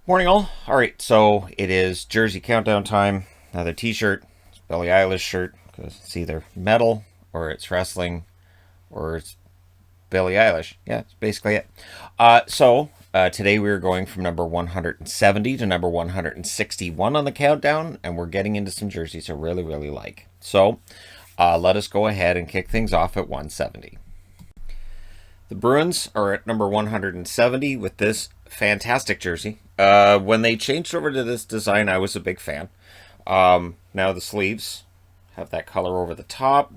Morning all. Alright, so it is jersey countdown time. Another t-shirt. It's Billie Eilish shirt, because it's either metal, or it's wrestling, or it's Billie Eilish. Yeah, that's basically it. Today we're going from number 170 to number 161 on the countdown, and we're getting into some jerseys I really, really like. Let us go ahead and kick things off at 170. The Bruins are at number 170 with this fantastic jersey. When they changed over to this design, I was a big fan. Now the sleeves have that color over the top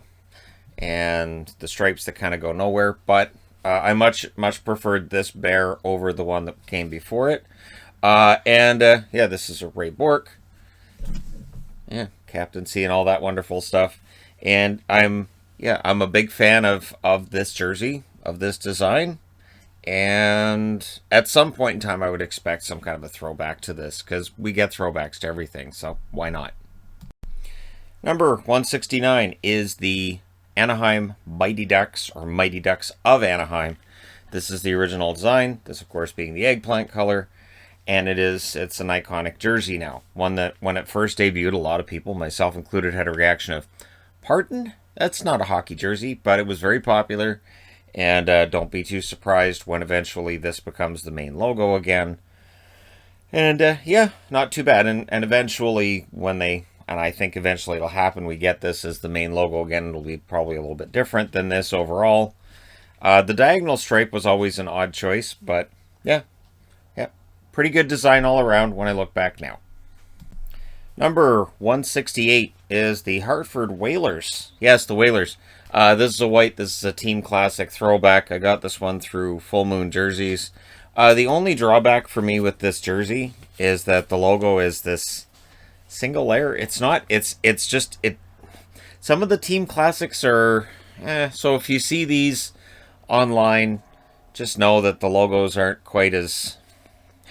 and the stripes that kind of go nowhere, but I much preferred this bear over the one that came before it. This is a Ray Bork. Yeah, captaincy and all that wonderful stuff. And I'm a big fan of this jersey, of this design. And at some point in time, I would expect some kind of a throwback to this, because we get throwbacks to everything, so why not? Number 169 is the Anaheim Mighty Ducks, or Mighty Ducks of Anaheim. This is the original design, this of course being the eggplant color, and it's an iconic jersey now. One that when it first debuted, a lot of people, myself included, had a reaction of, pardon? That's not a hockey jersey, but it was very popular. And don't be too surprised when eventually this becomes the main logo again. And not too bad. And eventually I think eventually it'll happen, we get this as the main logo again. It'll be probably a little bit different than this overall. The diagonal stripe was always an odd choice, but yeah, pretty good design all around when I look back now. Number 168 is the Hartford Whalers. Yes, the Whalers. This is a white. This is a team classic throwback. I got this one through Full Moon Jerseys. The only drawback for me with this jersey is that the logo is this single layer. It's not. It's just it. Some of the team classics are. So if you see these online, just know that the logos aren't quite as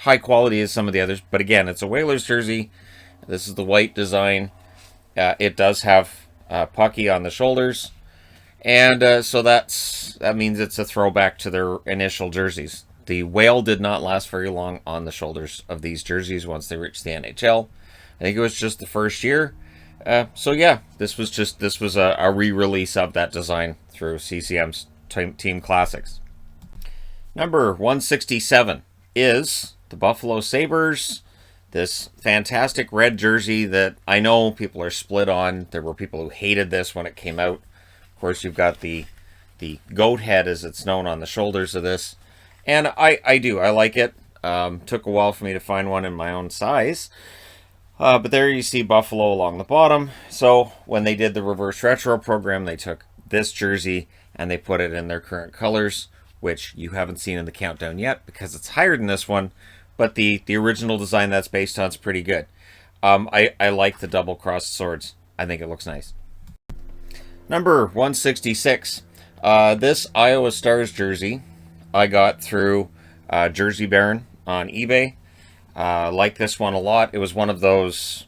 high quality as some of the others. But again, it's a Whalers jersey. This is the white design. It does have pucky on the shoulders. And so that means it's a throwback to their initial jerseys. The whale did not last very long on the shoulders of these jerseys once they reached the NHL. I think it was just the first year. This was a re-release of that design through CCM's Team Classics. Number 167 is the Buffalo Sabres. This fantastic red jersey that I know people are split on. There were people who hated this when it came out. Of course, you've got the goat head, as it's known, on the shoulders of this. And I like it. Took a while for me to find one in my own size. But there you see Buffalo along the bottom. So when they did the reverse retro program, they took this jersey and they put it in their current colors, which you haven't seen in the countdown yet because it's higher than this one. But the original design that's based on is pretty good. I like the double-crossed swords. I think it looks nice. Number 166. This Iowa Stars jersey I got through Jersey Baron on eBay. Like this one a lot. It was one of those,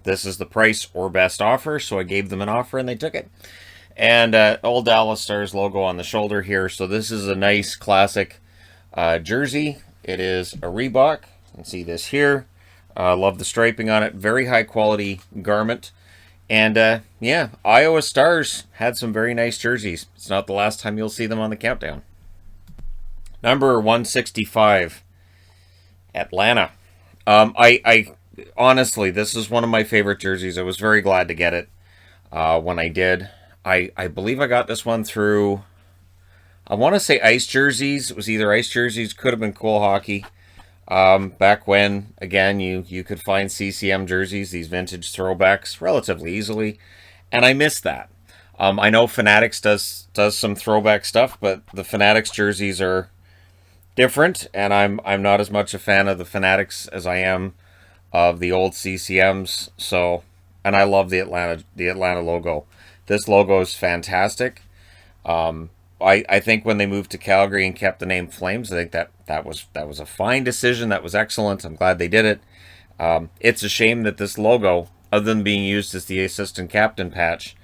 this is the price or best offer, so I gave them an offer and they took it. And old Dallas Stars logo on the shoulder here. So this is a nice classic jersey. It is a Reebok. You can see this here. Love the striping on it. Very high quality garment. And Iowa Stars had some very nice jerseys. It's not the last time you'll see them on the countdown. Number 165, Atlanta. I honestly, this is one of my favorite jerseys. I was very glad to get it when I did. I believe I got this one through, I want to say Ice Jerseys. It was either Ice Jerseys, could have been Cool Hockey. Back when, again, you could find CCM jerseys, these vintage throwbacks, relatively easily. And I miss that. I know Fanatics does some throwback stuff, but the Fanatics jerseys are different. And I'm not as much a fan of the Fanatics as I am of the old CCMs. And I love the Atlanta logo. This logo is fantastic. I think when they moved to Calgary and kept the name Flames, I think that was a fine decision. That was excellent. I'm glad they did it. It's a shame that this logo, other than being used as the assistant captain patch,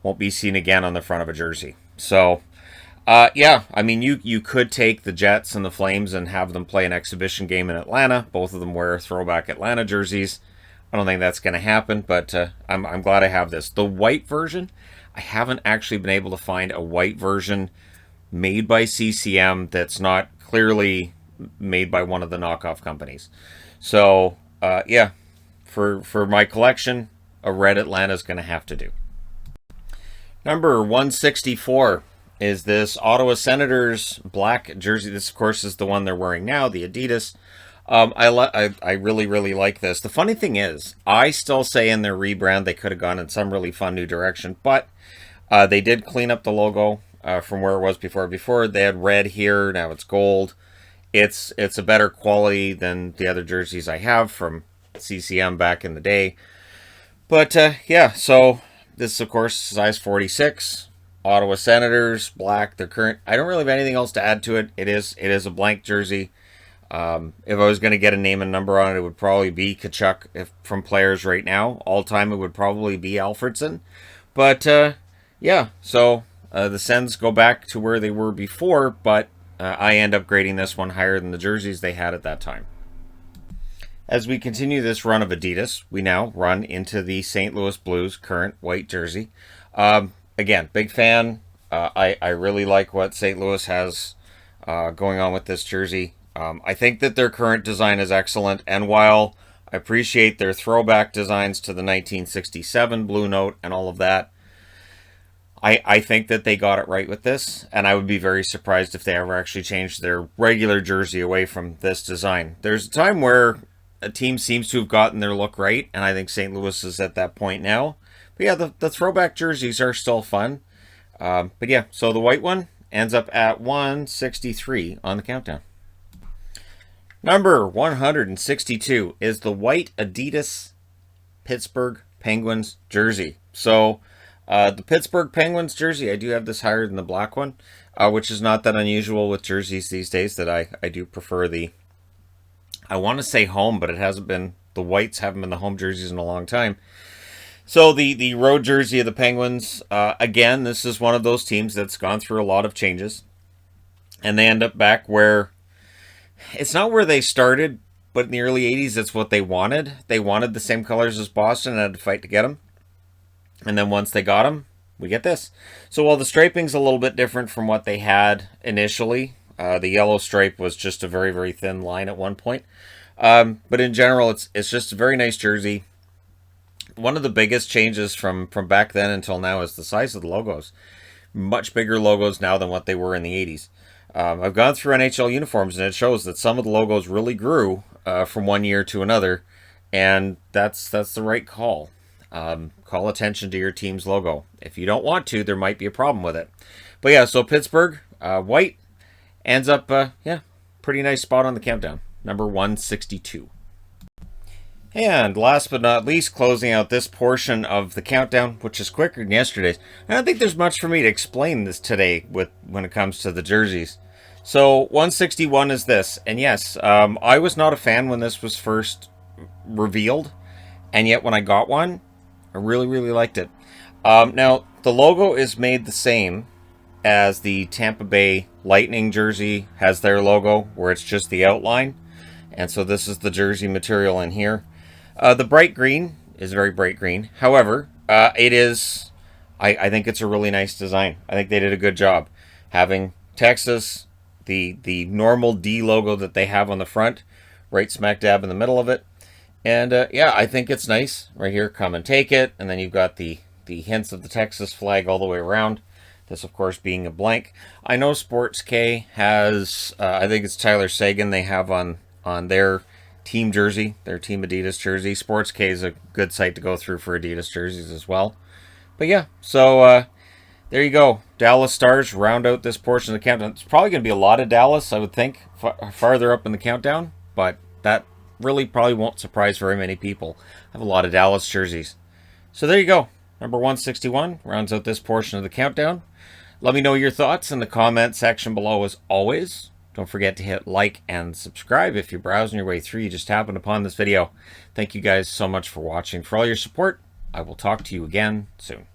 won't be seen again on the front of a jersey. So Yeah, I mean, you could take the Jets and the Flames and have them play an exhibition game in Atlanta. Both of them wear throwback Atlanta jerseys. I don't think that's going to happen, but I'm glad I have this. The white version, I haven't actually been able to find a white version made by CCM that's not clearly made by one of the knockoff companies. So, yeah, for my collection, a red Atlanta is going to have to do. Number 164 is this Ottawa Senators black jersey. This, of course, is the one they're wearing now, the Adidas. I really, really like this. The funny thing is, I still say in their rebrand they could have gone in some really fun new direction, but they did clean up the logo from where it was before. Before they had red here, now it's gold. It's a better quality than the other jerseys I have from CCM back in the day. But yeah, so this is, of course, size 46. Ottawa Senators, black. They're current. I don't really have anything else to add to it. It is a blank jersey. If I was going to get a name and number on it, it would probably be Tkachuk. If from players right now, all time, it would probably be Alfredson. But yeah, so the Sens go back to where they were before, but I end up grading this one higher than the jerseys they had at that time. As we continue this run of Adidas, we now run into the St. Louis Blues current white jersey. Again, big fan. I really like what St. Louis has going on with this jersey. I think that their current design is excellent, and while I appreciate their throwback designs to the 1967 Blue Note and all of that, I think that they got it right with this, and I would be very surprised if they ever actually changed their regular jersey away from this design. There's a time where a team seems to have gotten their look right, and I think St. Louis is at that point now. But yeah, the throwback jerseys are still fun. But yeah, so the white one ends up at 163 on the countdown. Number 162 is the white Adidas Pittsburgh Penguins jersey. So the Pittsburgh Penguins jersey, I do have this higher than the black one, which is not that unusual with jerseys these days, that I do prefer the, I want to say home, but it hasn't been, the whites haven't been the home jerseys in a long time. So the road jersey of the Penguins, again, this is one of those teams that's gone through a lot of changes. And they end up back where, it's not where they started, but in the early 80s, it's what they wanted. They wanted the same colors as Boston and had to fight to get them. And then once they got them, we get this. So while the striping's a little bit different from what they had initially, the yellow stripe was just a very, very thin line at one point. But in general, it's just a very nice jersey. One of the biggest changes from back then until now is the size of the logos. Much bigger logos now than what they were in the 80s. I've gone through NHL uniforms, and it shows that some of the logos really grew from one year to another, and that's the right call. Call attention to your team's logo. If you don't want to, there might be a problem with it. But yeah, so Pittsburgh, white, ends up, yeah, pretty nice spot on the countdown. Number 162. And last but not least, closing out this portion of the countdown, which is quicker than yesterday's. I don't think there's much for me to explain this today when it comes to the jerseys. So 161 is this, and yes, I was not a fan when this was first revealed, and yet when I got one, I really, really liked it. Now, the logo is made the same as the Tampa Bay Lightning jersey has their logo, where it's just the outline, and so this is the jersey material in here. The bright green is very bright green. However, it is, I think it's a really nice design. I think they did a good job having Texas, the normal D logo that they have on the front, right smack dab in the middle of it. And yeah, I think it's nice. Right here, come and take it. And then you've got the hints of the Texas flag all the way around. This, of course, being a blank. I know Sports K has, I think it's Tyler Sagan they have on their team jersey, their Team Adidas jersey. Sports K is a good site to go through for Adidas jerseys as well. But yeah, so there you go. Dallas Stars round out this portion of the countdown. It's probably going to be a lot of Dallas, I would think, farther up in the countdown. But that really probably won't surprise very many people. I have a lot of Dallas jerseys. So there you go. Number 161 rounds out this portion of the countdown. Let me know your thoughts in the comment section below as always. Don't forget to hit like and subscribe if you're browsing your way through. You just happened upon this video. Thank you guys so much for watching. For all your support, I will talk to you again soon.